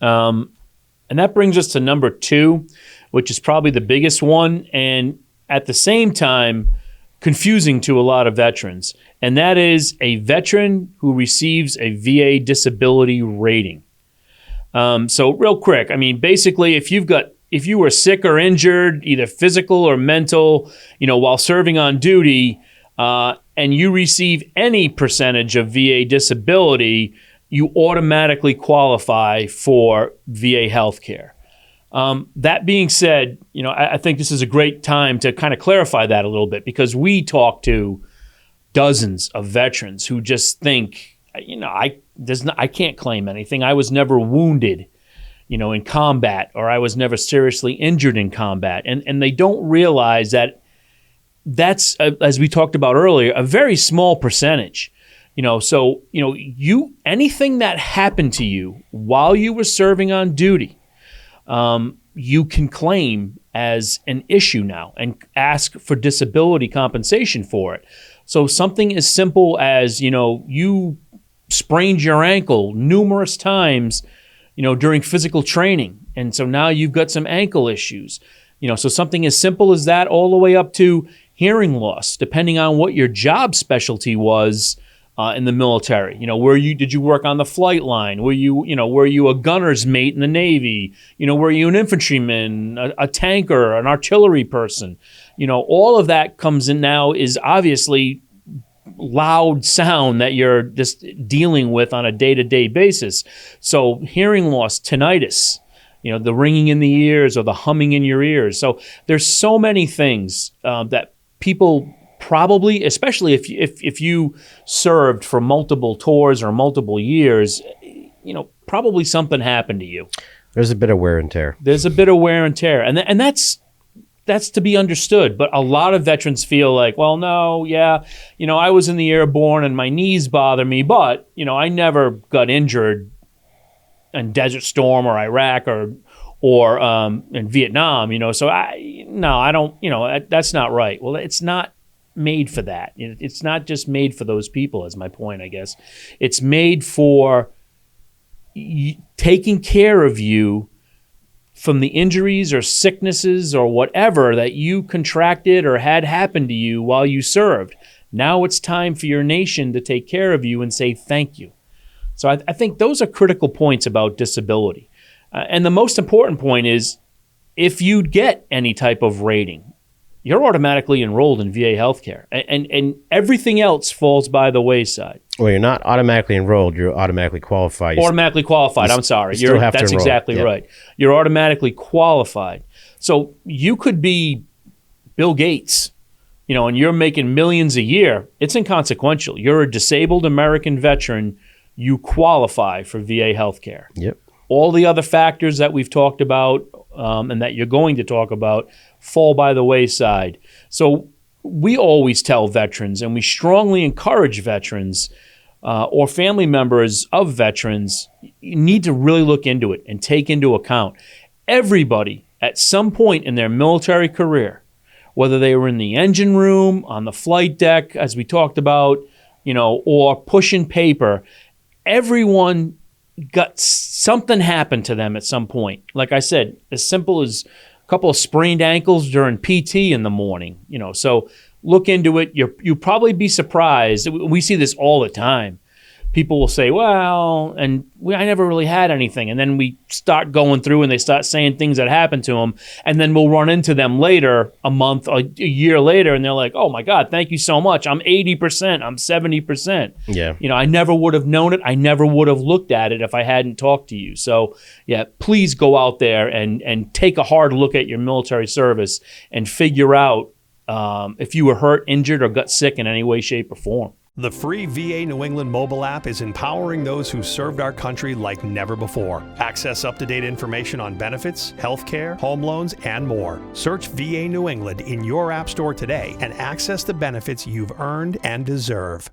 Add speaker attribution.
Speaker 1: And that brings us to number 2, which is probably the biggest one, and at the same time, confusing to a lot of veterans. And that is a veteran who receives a VA disability rating. So real quick, I mean, basically, if you were sick or injured, either physical or mental, while serving on duty, and you receive any percentage of VA disability, you automatically qualify for VA healthcare. That being said, I think this is a great time to kind of clarify that a little bit, because we talk to dozens of veterans who just think, I can't claim anything. I was never wounded, in combat, or I was never seriously injured in combat. And they don't realize that that's, as we talked about earlier, a very small percentage. So anything that happened to you while you were serving on duty, you can claim as an issue now and ask for disability compensation for it. So something as simple as, you sprained your ankle numerous times, during physical training. And so now you've got some ankle issues. So something as simple as that, all the way up to hearing loss, depending on what your job specialty was in the military. Did you work on the flight line? Were you a gunner's mate in the Navy? Were you an infantryman, a tanker, an artillery person? All of that comes in now is obviously loud sound that you're just dealing with on a day-to-day basis. So hearing loss, tinnitus, the ringing in the ears or the humming in your ears. So there's so many things that people probably, especially if you served for multiple tours or multiple years, probably something happened to you.
Speaker 2: There's a bit of wear and tear.
Speaker 1: And that's to be understood. But a lot of veterans feel like, well, no, yeah, I was in the airborne and my knees bother me, but, I never got injured in Desert Storm or Iraq or in Vietnam, so I don't, that's not right. Well, it's not made for that. It's not just made for those people, is my point, I guess. It's made for taking care of you from the injuries or sicknesses or whatever that you contracted or had happen to you while you served. Now it's time for your nation to take care of you and say thank you. So I think those are critical points about disability. And the most important point is, if you get any type of rating, you're automatically enrolled in VA healthcare, and everything else falls by the wayside.
Speaker 2: Well, you're not automatically enrolled. You're automatically qualified.
Speaker 1: I'm sorry. That's exactly right. You're automatically qualified. So you could be Bill Gates, and you're making millions a year. It's inconsequential. You're a disabled American veteran. You qualify for VA healthcare.
Speaker 2: Yep.
Speaker 1: All the other factors that we've talked about and that you're going to talk about fall by the wayside. So we always tell veterans, and we strongly encourage veterans or family members of veterans, you need to really look into it and take into account everybody at some point in their military career, whether they were in the engine room, on the flight deck, as we talked about, or pushing paper, everyone got something happened to them at some point. Like I said, as simple as a couple of sprained ankles during PT in the morning, so look into it. You'll probably be surprised. We see this all the time. People will say, well, I never really had anything. And then we start going through and they start saying things that happened to them. And then we'll run into them later, a month, a year later, and they're like, oh my God, thank you so much. I'm 80%, I'm 70%.
Speaker 2: Yeah.
Speaker 1: I never would have known it. I never would have looked at it if I hadn't talked to you. So yeah, please go out there and take a hard look at your military service and figure out if you were hurt, injured, or got sick in any way, shape, or form.
Speaker 3: The free VA New England mobile app is empowering those who served our country like never before. Access up-to-date information on benefits, healthcare, home loans, and more. Search VA New England in your app store today and access the benefits you've earned and deserve.